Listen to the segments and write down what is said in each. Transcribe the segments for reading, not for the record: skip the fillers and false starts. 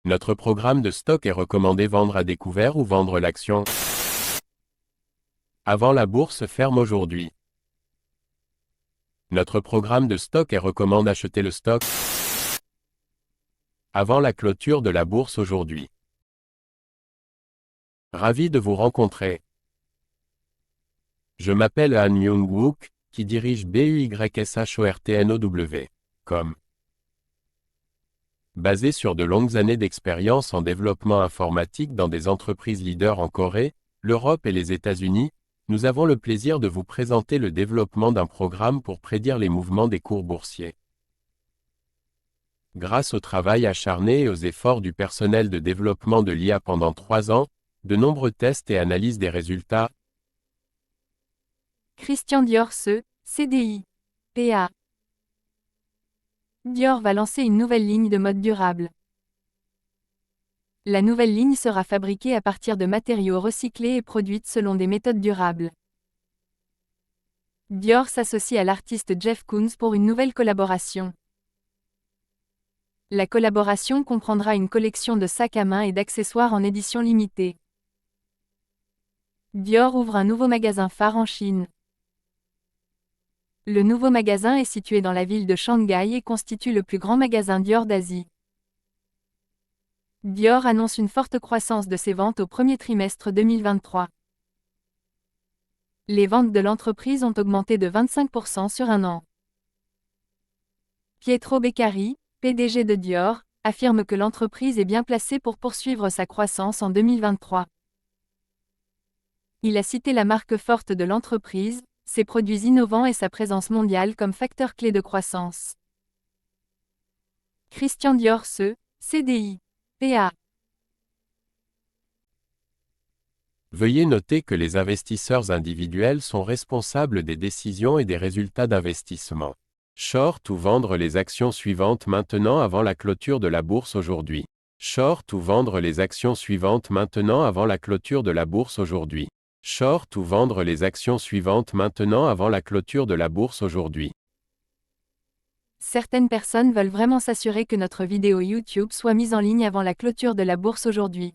Notre programme de stock est recommandé vendre à découvert ou vendre l'action avant la bourse ferme aujourd'hui. Notre programme de stock est recommande acheter le stock avant la clôture de la bourse aujourd'hui. Ravi de vous rencontrer. Je m'appelle Han Myung-wook, qui dirige BUYSHORTNOW.com. Basé sur de longues années d'expérience en développement informatique dans des entreprises leaders en Corée, l'Europe et les États-Unis, nous avons le plaisir de vous présenter le développement d'un programme pour prédire les mouvements des cours boursiers. Grâce au travail acharné et aux efforts du personnel de développement de l'IA pendant 3 ans, de nombreux tests et analyses des résultats. Christian Dior CDI. PA. Dior va lancer une nouvelle ligne de mode durable. La nouvelle ligne sera fabriquée à partir de matériaux recyclés et produite selon des méthodes durables. Dior s'associe à l'artiste Jeff Koons pour une nouvelle collaboration. La collaboration comprendra une collection de sacs à main et d'accessoires en édition limitée. Dior ouvre un nouveau magasin phare en Chine. Le nouveau magasin est situé dans la ville de Shanghai et constitue le plus grand magasin Dior d'Asie. Dior annonce une forte croissance de ses ventes au premier trimestre 2023. Les ventes de l'entreprise ont augmenté de 25% sur un an. Pietro Beccari, PDG de Dior, affirme que l'entreprise est bien placée pour poursuivre sa croissance en 2023. Il a cité la marque forte de l'entreprise, ses produits innovants et sa présence mondiale comme facteurs clés de croissance. Christian Dior CDI. PA. Veuillez noter que les investisseurs individuels sont responsables des décisions et des résultats d'investissement. Short ou vendre les actions suivantes maintenant avant la clôture de la bourse aujourd'hui. Short ou vendre les actions suivantes maintenant avant la clôture de la bourse aujourd'hui. Short ou vendre les actions suivantes maintenant avant la clôture de la bourse aujourd'hui. Certaines personnes veulent vraiment s'assurer que notre vidéo YouTube soit mise en ligne avant la clôture de la bourse aujourd'hui.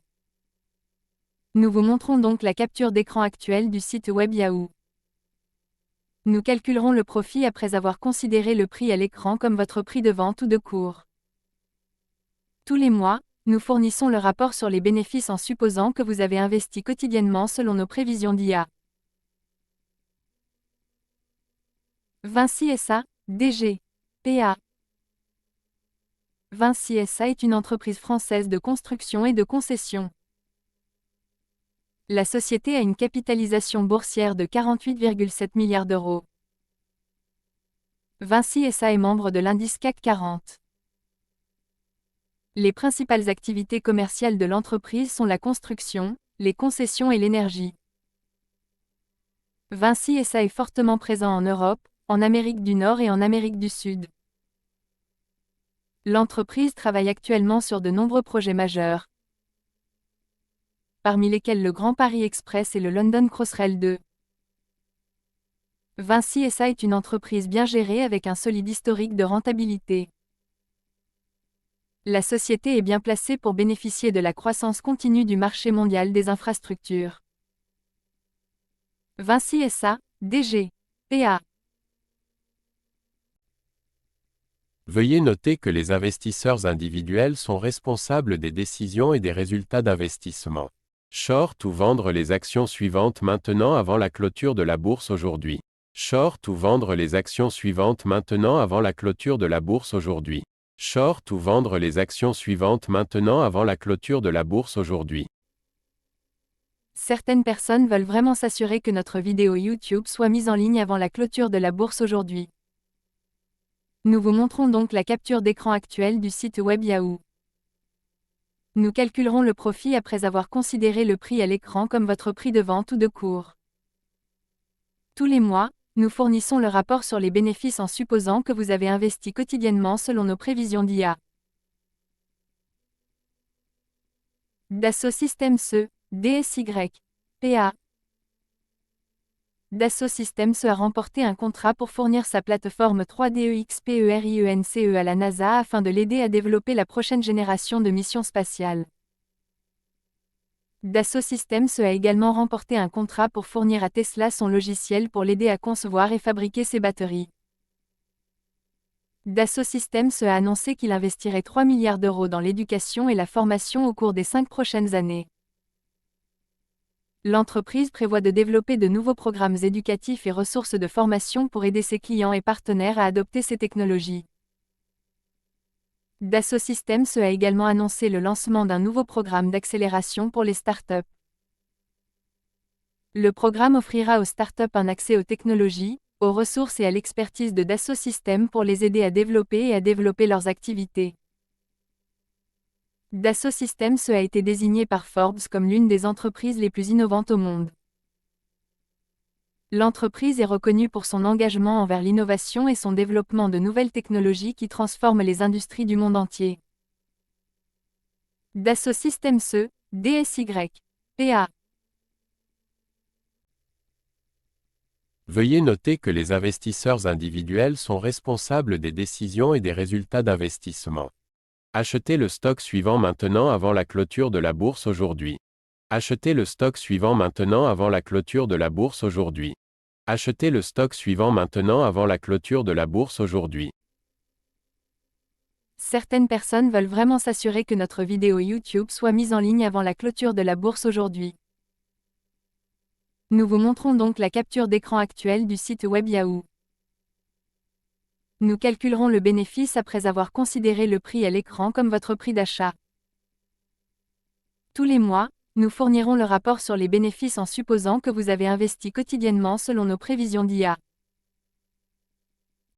Nous vous montrons donc la capture d'écran actuelle du site web Yahoo. Nous calculerons le profit après avoir considéré le prix à l'écran comme votre prix de vente ou de cours. Tous les mois, nous fournissons le rapport sur les bénéfices en supposant que vous avez investi quotidiennement selon nos prévisions d'IA. Vinci SA, DG. PA. Vinci SA est une entreprise française de construction et de concession. La société a une capitalisation boursière de 48,7 milliards d'euros. Vinci SA est membre de l'indice CAC 40. Les principales activités commerciales de l'entreprise sont la construction, les concessions et l'énergie. Vinci SA est fortement présent en Europe, en Amérique du Nord et en Amérique du Sud. L'entreprise travaille actuellement sur de nombreux projets majeurs, parmi lesquels le Grand Paris Express et le London Crossrail 2. Vinci SA est une entreprise bien gérée avec un solide historique de rentabilité. La société est bien placée pour bénéficier de la croissance continue du marché mondial des infrastructures. Vinci SA, DG. PA. Veuillez noter que les investisseurs individuels sont responsables des décisions et des résultats d'investissement. Short ou vendre les actions suivantes maintenant avant la clôture de la bourse aujourd'hui. Short ou vendre les actions suivantes maintenant avant la clôture de la bourse aujourd'hui. Short ou vendre les actions suivantes maintenant avant la clôture de la bourse aujourd'hui. Certaines personnes veulent vraiment s'assurer que notre vidéo YouTube soit mise en ligne avant la clôture de la bourse aujourd'hui. Nous vous montrons donc la capture d'écran actuelle du site web Yahoo. Nous calculerons le profit après avoir considéré le prix à l'écran comme votre prix de vente ou de cours. Tous les mois, nous fournissons le rapport sur les bénéfices en supposant que vous avez investi quotidiennement selon nos prévisions d'IA. Dassault Systèmes DSY. PA. Dassault Systèmes a remporté un contrat pour fournir sa plateforme 3D EXPERIENCE à la NASA afin de l'aider à développer la prochaine génération de missions spatiales. Dassault Systèmes a également remporté un contrat pour fournir à Tesla son logiciel pour l'aider à concevoir et fabriquer ses batteries. Dassault Systèmes a annoncé qu'il investirait 3 milliards d'euros dans l'éducation et la formation au cours des 5 prochaines années. L'entreprise prévoit de développer de nouveaux programmes éducatifs et ressources de formation pour aider ses clients et partenaires à adopter ces technologies. Dassault Systèmes a également annoncé le lancement d'un nouveau programme d'accélération pour les startups. Le programme offrira aux startups un accès aux technologies, aux ressources et à l'expertise de Dassault Systèmes pour les aider à développer leurs activités. Dassault Systèmes a été désigné par Forbes comme l'une des entreprises les plus innovantes au monde. L'entreprise est reconnue pour son engagement envers l'innovation et son développement de nouvelles technologies qui transforment les industries du monde entier. Dassault Systèmes DSY. PA. Veuillez noter que les investisseurs individuels sont responsables des décisions et des résultats d'investissement. Achetez le stock suivant maintenant avant la clôture de la bourse aujourd'hui. Achetez le stock suivant maintenant avant la clôture de la bourse aujourd'hui. Achetez le stock suivant maintenant avant la clôture de la bourse aujourd'hui. Certaines personnes veulent vraiment s'assurer que notre vidéo YouTube soit mise en ligne avant la clôture de la bourse aujourd'hui. Nous vous montrons donc la capture d'écran actuelle du site web Yahoo. Nous calculerons le bénéfice après avoir considéré le prix à l'écran comme votre prix d'achat. Tous les mois, nous fournirons le rapport sur les bénéfices en supposant que vous avez investi quotidiennement selon nos prévisions d'IA.